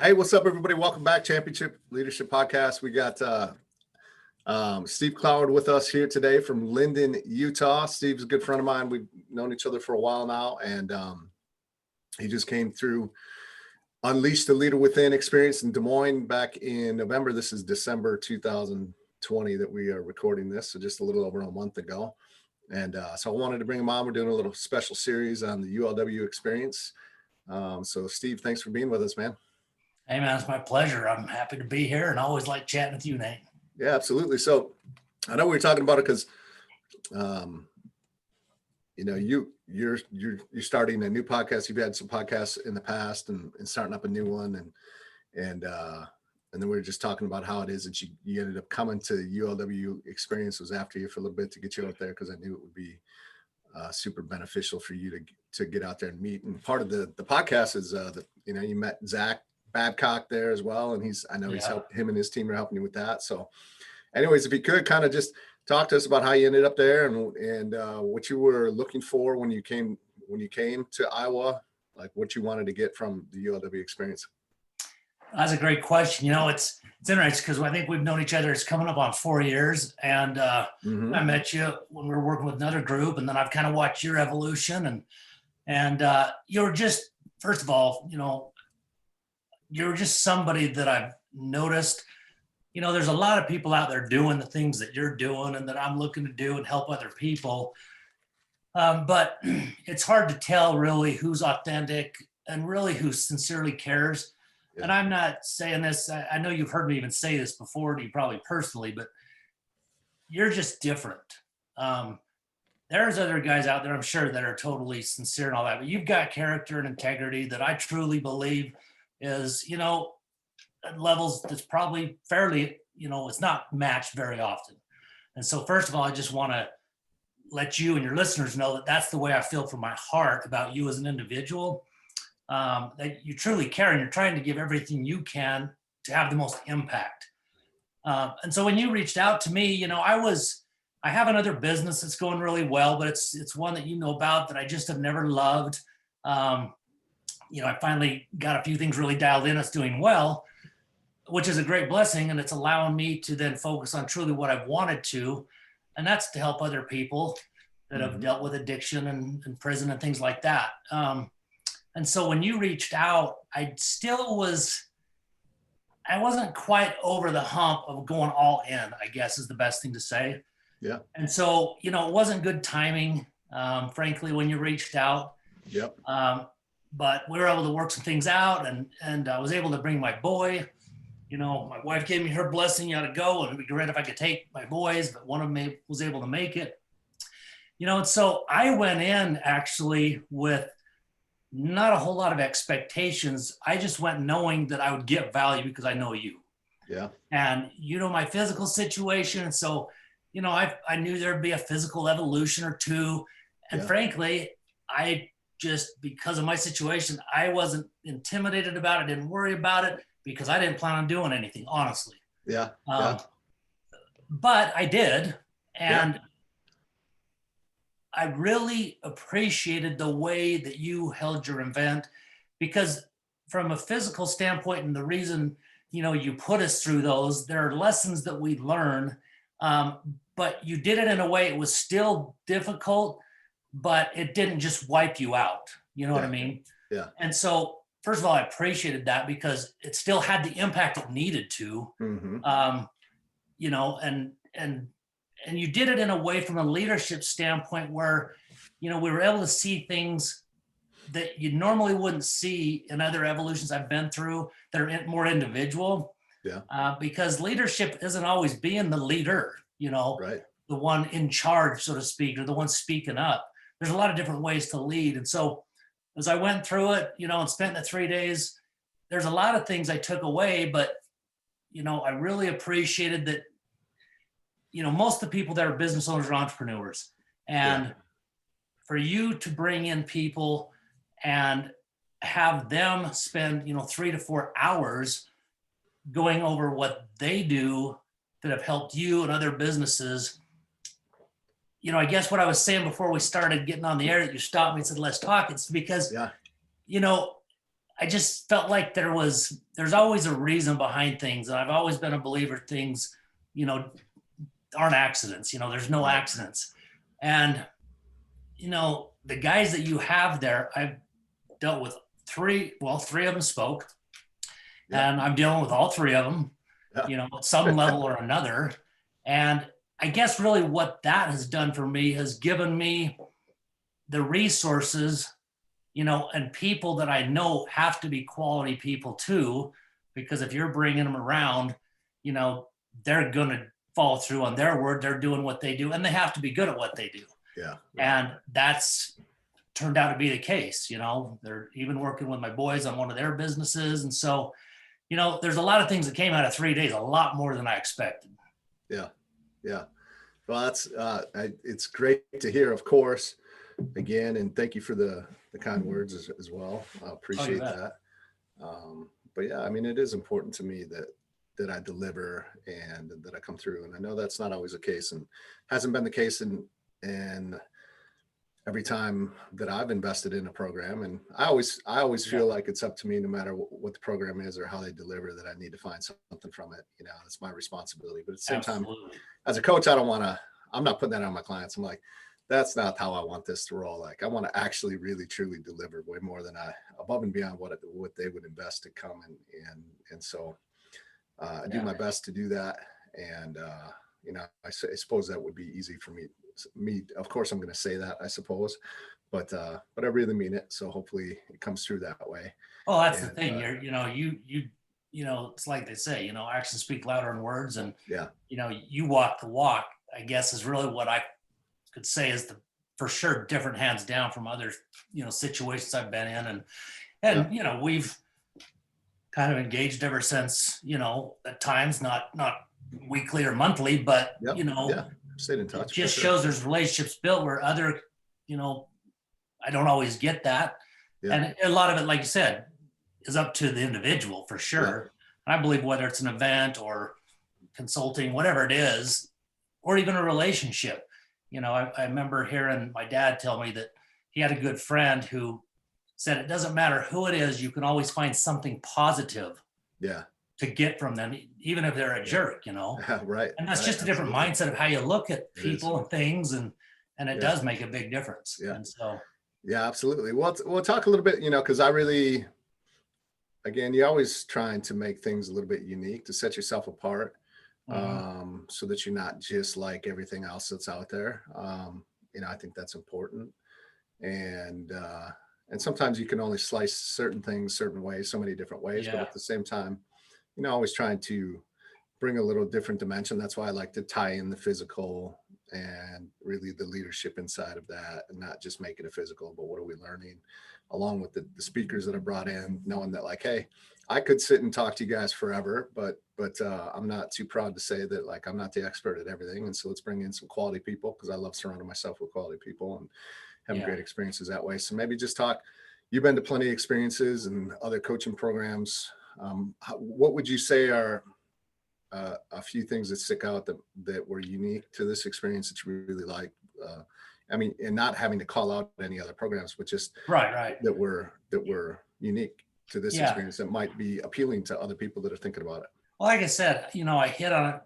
Hey, what's up, everybody? Welcome back, Championship Leadership Podcast. We got Steve Cloward with us here today from Linden, Utah. Steve's a good friend of mine. We've known each other for a while now, and he just came through Unleash the Leader Within experience in Des Moines back in November. This is December 2020 that we are recording this, so just a little over a month ago. And so I wanted to bring him on. We're doing a little special series on the ULW experience. So Steve, thanks for being with us, man. Hey man, it's my pleasure. I'm happy to be here and always like chatting with you, Nate. Yeah, absolutely. So I know we were talking about it because, you're starting a new podcast. You've had some podcasts in the past and starting up a new one. And then we were just talking about how it is that you ended up coming to ULW experience. Was after you for a little bit to get you out there, because I knew it would be super beneficial for you to get out there and meet. And part of the podcast is, you met Zach Babcock there as well. And he's helped, him and his team are helping you with that. So anyways, if you could kind of just talk to us about how you ended up there and what you were looking for when you came to Iowa, like what you wanted to get from the ULW experience. That's a great question. It's interesting because I think we've known each other. It's coming up on 4 years. And I met you when we were working with another group. And then I've kind of watched your evolution and you're just, first of all, you're just somebody that I've noticed, there's a lot of people out there doing the things that you're doing and that I'm looking to do and help other people. But it's hard to tell really who's authentic and really who sincerely cares. Yeah. And I'm not saying this, I know you've heard me even say this before to you probably personally, but you're just different. There's other guys out there, I'm sure, that are totally sincere and all that, but you've got character and integrity that I truly believe is, at levels that's probably fairly, it's not matched very often. And so first of all, I just want to let you and your listeners know that that's the way I feel from my heart about you as an individual, that you truly care and you're trying to give everything you can to have the most impact. And so when you reached out to me, I have another business that's going really well, but it's one that you know about that I just have never loved. I finally got a few things really dialed in. It's doing well, which is a great blessing. And it's allowing me to then focus on truly what I've wanted to. And that's to help other people that have dealt with addiction and prison and things like that. And so when you reached out, I wasn't quite over the hump of going all in, I guess is the best thing to say. Yeah. And so, it wasn't good timing, frankly, when you reached out. Yep. But we were able to work some things out and I was able to bring my boy. My wife gave me her blessing, you got to go, and it'd be great if I could take my boys, but one of them was able to make it. And so I went in actually with not a whole lot of expectations. I just went knowing that I would get value because I know you. Yeah. And my physical situation. And so, I knew there'd be a physical evolution or two. And frankly, because of my situation, I wasn't intimidated about it, didn't worry about it because I didn't plan on doing anything, honestly. Yeah. But I did. And I really appreciated the way that you held your event because from a physical standpoint and the reason, you put us through those, there are lessons that we learn, but you did it in a way it was still difficult, but it didn't just wipe you out. You know what I mean? Yeah. And so, first of all, I appreciated that because it still had the impact it needed to. And you did it in a way from a leadership standpoint where, we were able to see things that you normally wouldn't see in other evolutions I've been through that are more individual. Yeah. Because leadership isn't always being the leader, right. The one in charge, so to speak, or the one speaking up. There's a lot of different ways to lead. And so as I went through it, and spent the 3 days, there's a lot of things I took away, but, I really appreciated that, most of the people that are business owners are entrepreneurs. And for you to bring in people and have them spend, 3 to 4 hours going over what they do that have helped you and other businesses. I guess what I was saying before we started getting on the air that you stopped me and said, let's talk. It's because, I just felt like there's always a reason behind things. And I've always been a believer things, aren't accidents, there's no accidents. And, the guys that you have there, I've dealt with three of them spoke, and I'm dealing with all three of them, at some level or another. And I guess really what that has done for me has given me the resources, and people that I know have to be quality people too, because if you're bringing them around, they're going to follow through on their word. They're doing what they do, and they have to be good at what they do. Yeah. And that's turned out to be the case. They're even working with my boys on one of their businesses. And so, there's a lot of things that came out of 3 days, a lot more than I expected. Yeah. Yeah. Well, that's, it's great to hear, of course, again, and thank you for the kind words as well. I appreciate that. But yeah, I mean, it is important to me that I deliver and that I come through. And I know that's not always the case, and hasn't been the case in every time that I've invested in a program. And I always feel like it's up to me, no matter what the program is or how they deliver, that I need to find something from it. It's my responsibility. But at the same time, as a coach, I'm not putting that on my clients. I'm like, that's not how I want this to roll. Like, I want to actually really truly deliver way more than above and beyond what they would invest to come. And so I do my best to do that. And, I suppose that would be easy for me. Of course, I'm going to say that, I suppose, but I really mean it. So hopefully it comes through that way. Well, that's the thing. It's like they say, actions speak louder than words. And, you walk the walk, I guess, is really what I could say is for sure different, hands down, from other, situations I've been in. And we've kind of engaged ever since, at times, not weekly or monthly, but, stayed in touch. It just shows there's relationships built where other, I don't always get that. Yeah. And a lot of it, like you said, is up to the individual for sure. Yeah. I believe whether it's an event or consulting, whatever it is, or even a relationship, I remember hearing my dad tell me that he had a good friend who said, it doesn't matter who it is, you can always find something positive. Yeah. To get from them, even if they're a jerk, Right. And that's just a different mindset of how you look at people and things, and it does make a big difference. Yeah. And so, yeah, absolutely. We'll talk a little bit, because I really, again, you're always trying to make things a little bit unique to set yourself apart, so that you're not just like everything else that's out there. I think that's important, and sometimes you can only slice certain things certain ways, so many different ways, but at the same time, always trying to bring a little different dimension. That's why I like to tie in the physical and really the leadership inside of that, and not just make it a physical, but what are we learning along with the speakers that I brought in, knowing that, like, hey, I could sit and talk to you guys forever, but I'm not too proud to say that, like, I'm not the expert at everything. And so let's bring in some quality people, because I love surrounding myself with quality people and having great experiences that way. So maybe just talk, you've been to plenty of experiences and other coaching programs. What would you say are a few things that stick out that were unique to this experience that you really liked? And not having to call out any other programs, but just right that were unique to this experience that might be appealing to other people that are thinking about it. Well, like I said, I hit on it,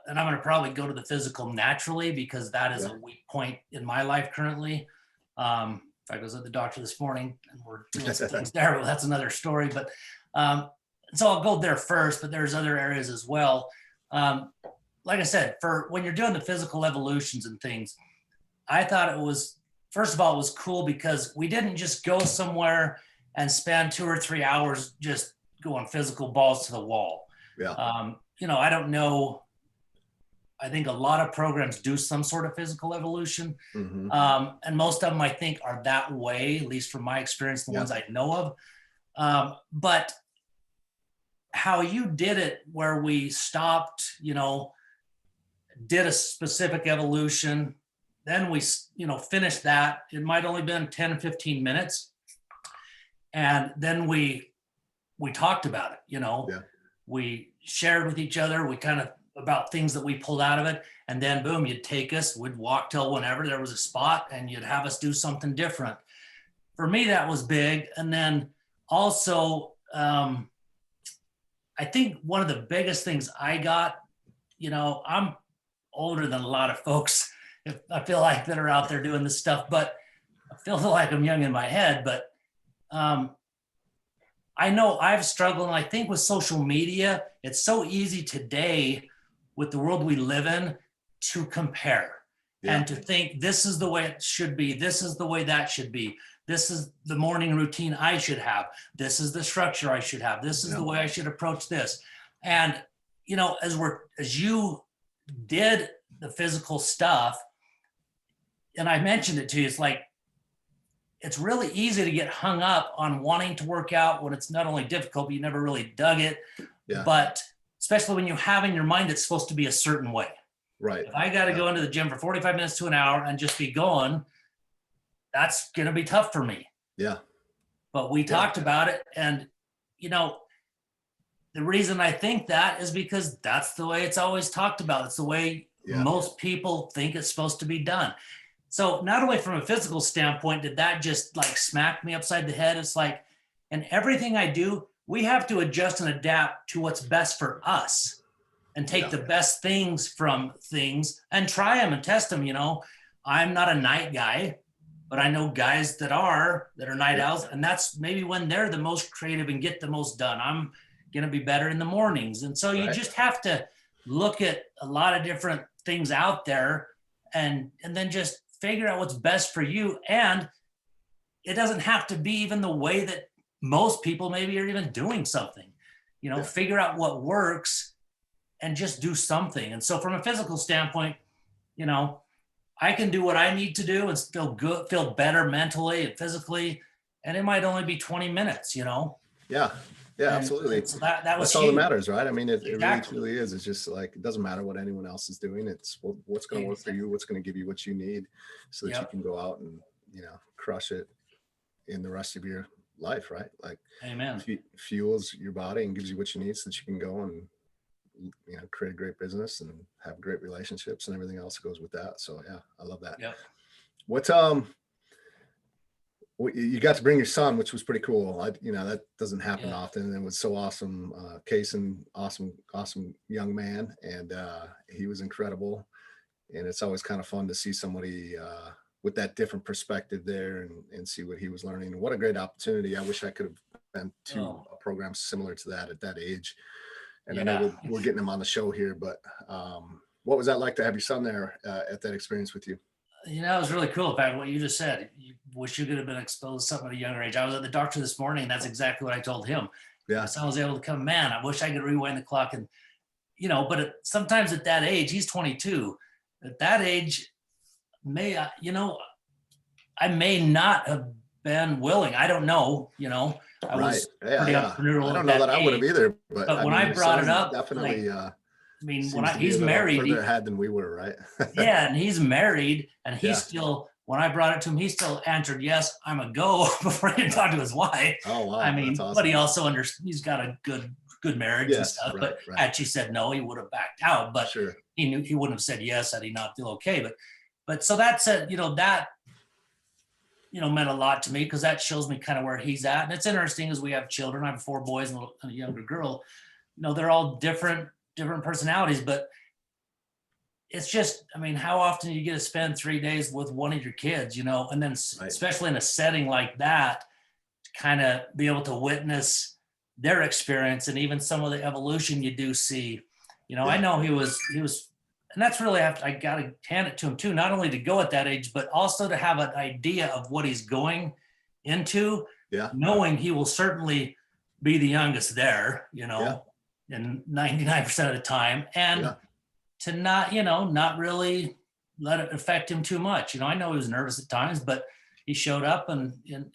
and I'm going to probably go to the physical naturally, because that is a weak point in my life currently. I was at the doctor this morning, and we're doing some things there, but that's another story. But so I'll go there first, but there's other areas as well. Like I said, for when you're doing the physical evolutions and things, I thought it was, first of all, it was cool because we didn't just go somewhere and spend 2 or 3 hours just going physical balls to the wall. Yeah. I don't know. I think a lot of programs do some sort of physical evolution. Mm-hmm. And most of them, I think, are that way, at least from my experience, the ones I know of. But how you did it, where we stopped, did a specific evolution, then we, finished that. It might only been 10, 15 minutes. And then we talked about it, we shared with each other, we kind of, about things that we pulled out of it. And then boom, you'd take us, we'd walk till whenever there was a spot, and you'd have us do something different. For me, that was big. And then also, I think one of the biggest things I got, I'm older than a lot of folks, if I feel like, that are out there doing this stuff, but I feel like I'm young in my head. But I know I've struggled, and I think with social media, it's so easy today with the world we live in to compare and to think this is the way it should be. This is the way that should be. This is the morning routine I should have. This is the structure I should have. This is the way I should approach this. And, as you did the physical stuff, and I mentioned it to you, it's like, it's really easy to get hung up on wanting to work out when it's not only difficult, but you never really dug it. Yeah. But especially when you have in your mind it's supposed to be a certain way. Right. If I got to go into the gym for 45 minutes to an hour and just be going, that's going to be tough for me. Yeah. But we talked about it. And, the reason I think that is because that's the way it's always talked about. It's the way most people think it's supposed to be done. So not only from a physical standpoint, did that just like smack me upside the head? It's like, in everything I do, we have to adjust and adapt to what's best for us and take the best things from things and try them and test them. I'm not a night guy, but I know guys that are night owls, and that's maybe when they're the most creative and get the most done. I'm going to be better in the mornings. And so you just have to look at a lot of different things out there and then just figure out what's best for you. And it doesn't have to be even the way that most people maybe are even doing something, figure out what works and just do something. And so from a physical standpoint, I can do what I need to do and still feel better mentally and physically. And it might only be 20 minutes, Yeah. Yeah, absolutely. So that was That's all huge. that matters, right? I mean, it really truly is. It's just like, it doesn't matter what anyone else is doing. It's what's going to work for you, what's going to give you what you need so that you can go out and, crush it in the rest of your life, right? Like, amen. Fuels your body and gives you what you need so that you can go and, create a great business and have great relationships and everything else that goes with that. So yeah, I love that. Yeah. What's, you got to bring your son, which was pretty cool. That doesn't happen often. And it was so awesome. Kaysen, awesome young man. And he was incredible. And it's always kind of fun to see somebody with that different perspective there and see what he was learning. And what a great opportunity. I wish I could have been to a program similar to that at that age. And I know we're getting him on the show here, but what was that like to have your son there at that experience with you? It was really cool. In fact, what you just said, you wish you could have been exposed to something at a younger age. I was at the doctor this morning, and that's exactly what I told him. Yeah. My son was able to come, man, I wish I could rewind the clock. And, but sometimes at that age, he's 22. At that age, I may not have been willing. I don't know, I was pretty entrepreneurial. I don't know that I would have either, but when I brought it up, definitely, he's married, further ahead than we were, right? Yeah, and he's married, and he still, when I brought it to him, he still answered, yes, I'm a go, before he talked to his wife. Oh, wow. That's awesome. But he also he's got a good marriage and stuff. Right, but had she said no, he would have backed out. But he knew he wouldn't have said yes had he not feel okay. But so that said, that meant a lot to me, because that shows me kind of where he's at. And it's interesting, as we have children. I have 4 boys and a younger girl. they're all different personalities, but it's just, how often you get to spend 3 days with one of your kids, and then especially in a setting like that, to kind of be able to witness their experience and even some of the evolution you do see. I know he was, and that's really, I got to hand it to him too, not only to go at that age, but also to have an idea of what he's going into, knowing he will certainly be the youngest there, and 99% of the time, and to not, not really let it affect him too much. I know he was nervous at times, but he showed up and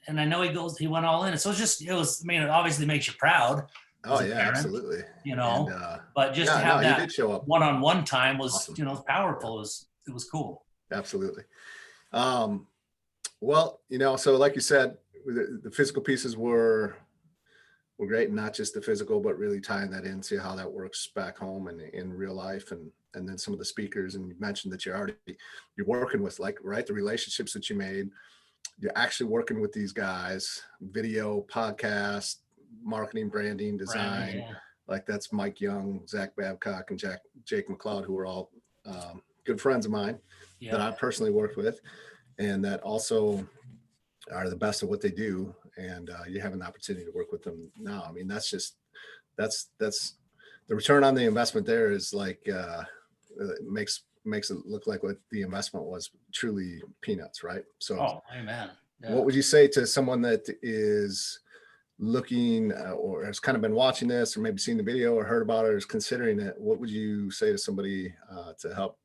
I know he went all in. And so it was, obviously makes you proud. Oh yeah, parent, absolutely. But just to have that did show up. one-on-one time was, awesome. Powerful. It was cool. Absolutely. Well, so like you said, the physical pieces were great, and not just the physical, but really tying that in, see how that works back home and in real life, and then some of the speakers. And you mentioned that you're working with, the relationships that you made, you're actually working with these guys, video, podcast, marketing, branding, design. Yeah. Like that's Mike Young, Zach Babcock, and Jake McLeod, who are all good friends of mine that I personally worked with, and that also are the best at what they do. And you have an opportunity to work with them now. I mean, that's the return on the investment there is like it makes it look like what the investment was truly peanuts, right? So, amen. Yeah. What would you say to someone that is looking or has kind of been watching this or maybe seen the video or heard about it or is considering it? What would you say to somebody to help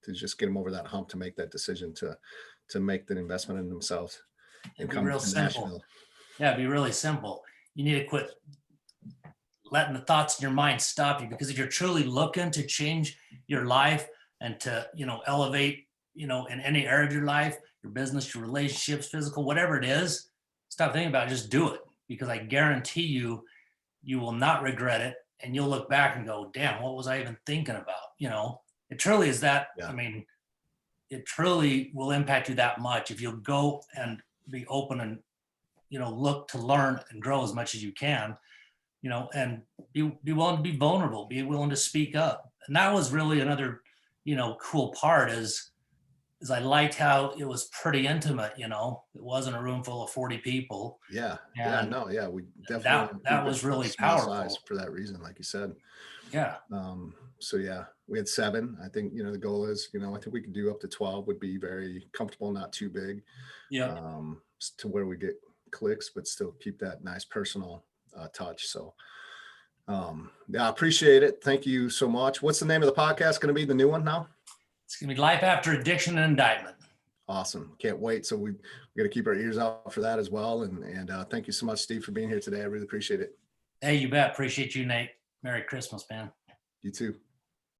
to just get them over that hump to make that decision to make that investment in themselves and It'd be real simple. Nashville? Yeah, it'd be really simple. You need to quit letting the thoughts in your mind stop you, because if you're truly looking to change your life and to, elevate, in any area of your life, your business, your relationships, physical, whatever it is, stop thinking about it, just do it, because I guarantee you, you will not regret it. And you'll look back and go, damn, what was I even thinking about? It truly is that. Yeah. I mean, it truly will impact you that much if you'll go and be open and, look to learn and grow as much as you can, and be willing to be vulnerable, be willing to speak up. And that was really another, cool part is I liked how it was pretty intimate, it wasn't a room full of 40 people. Yeah. And We definitely that was really powerful for that reason, like you said. Yeah. So yeah, we had 7. I think, the goal is, I think we could do up to 12 would be very comfortable, not too big. Yeah. To where we get clicks, but still keep that nice personal touch. So yeah, I appreciate it. Thank you so much. What's the name of the podcast going to be, the new one now? It's going to be Life After Addiction and Indictment. Awesome. Can't wait. So we got to keep our ears out for that as well. And thank you so much, Steve, for being here today. I really appreciate it. Hey, you bet. Appreciate you, Nate. Merry Christmas, man. You too.